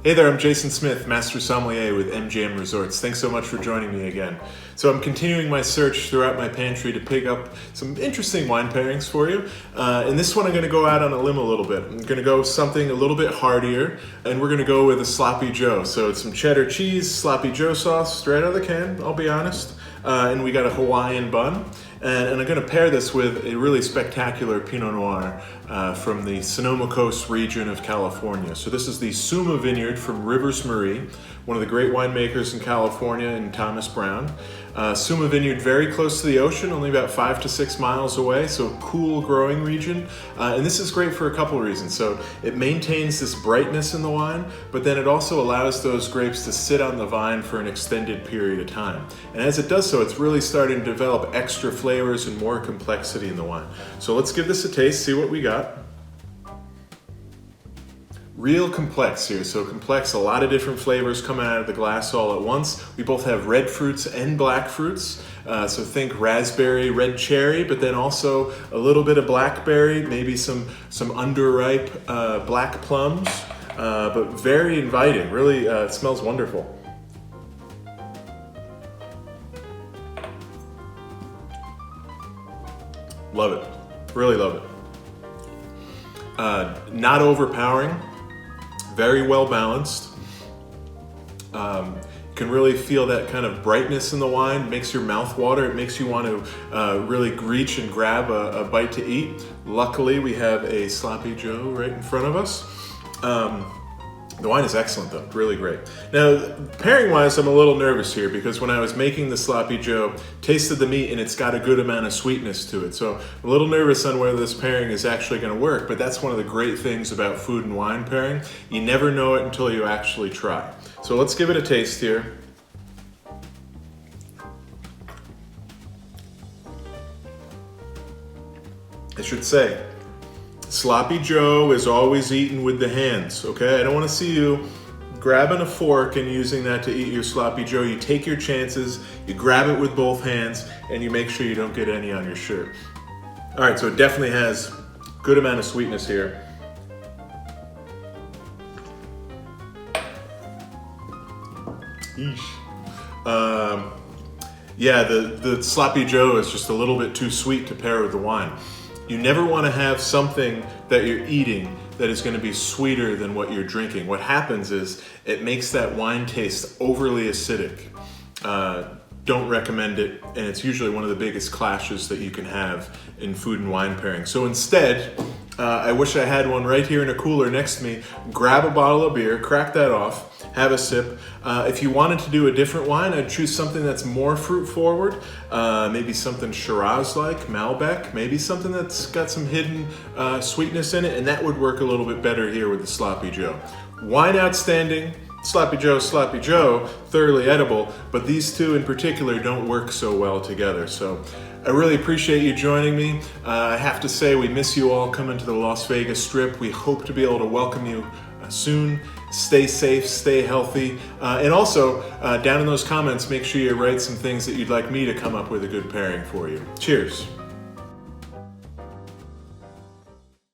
Hey there, I'm Jason Smith, Master Sommelier with MGM Resorts. Thanks so much for joining me again. So I'm continuing my search throughout my pantry to pick up some interesting wine pairings for you. In this one I'm going to go out on a limb a little bit. I'm going to go something a little bit heartier, and we're going to go with a Sloppy Joe. So it's some cheddar cheese, Sloppy Joe sauce, straight out of the can, I'll be honest. And we got a Hawaiian bun. And I'm going to pair this with a really spectacular Pinot Noir from the Sonoma Coast region of California. So this is the Suma Vineyard from Rivers Marie, one of the great winemakers in California, and Thomas Brown. Suma Vineyard, very close to the ocean, only about 5 to 6 miles away, so a cool growing region. And this is great for a couple of reasons. So it maintains this brightness in the wine, but then it also allows those grapes to sit on the vine for an extended period of time. And as it does so, it's really starting to develop extra flavors and more complexity in the wine. So let's give this a taste, see what we got. Real complex here, so complex, a lot of different flavors coming out of the glass all at once. We both have red fruits and black fruits, so think raspberry, red cherry, but then also a little bit of blackberry, maybe some underripe black plums, but very inviting, really it smells wonderful. Love it, really love it. Not overpowering. Very well balanced. You can really feel that kind of brightness in the wine, makes your mouth water. It makes you want to really reach and grab a bite to eat. Luckily, we have a Sloppy Joe right in front of us. The wine is excellent though, really great. Now, pairing wise, I'm a little nervous here because when I was making the Sloppy Joe, tasted the meat and it's got a good amount of sweetness to it. So I'm a little nervous on whether this pairing is actually gonna work, but that's one of the great things about food and wine pairing. You never know it until you actually try. So let's give it a taste here. I should say, Sloppy Joe is always eaten with the hands, okay? I don't want to see you grabbing a fork and using that to eat your Sloppy Joe. You take your chances, you grab it with both hands, and you make sure you don't get any on your shirt. All right, so it definitely has a good amount of sweetness here. Eesh. Yeah, the Sloppy Joe is just a little bit too sweet to pair with the wine. You never want to have something that you're eating that is going to be sweeter than what you're drinking. What happens is it makes that wine taste overly acidic. Don't recommend it, and it's usually one of the biggest clashes that you can have in food and wine pairing. So instead, I wish I had one right here in a cooler next to me. Grab a bottle of beer, crack that off, have a sip. If you wanted to do a different wine, I'd choose something that's more fruit forward, maybe something Shiraz-like, Malbec, maybe something that's got some hidden sweetness in it, and that would work a little bit better here with the Sloppy Joe. Wine outstanding, Sloppy Joe, thoroughly edible, but these two in particular don't work so well together. So I really appreciate you joining me. I have to say we miss you all coming to the Las Vegas Strip. We hope to be able to welcome you soon. Stay safe, stay healthy, and also down in those comments, make sure you write some things that you'd like me to come up with a good pairing for you. Cheers.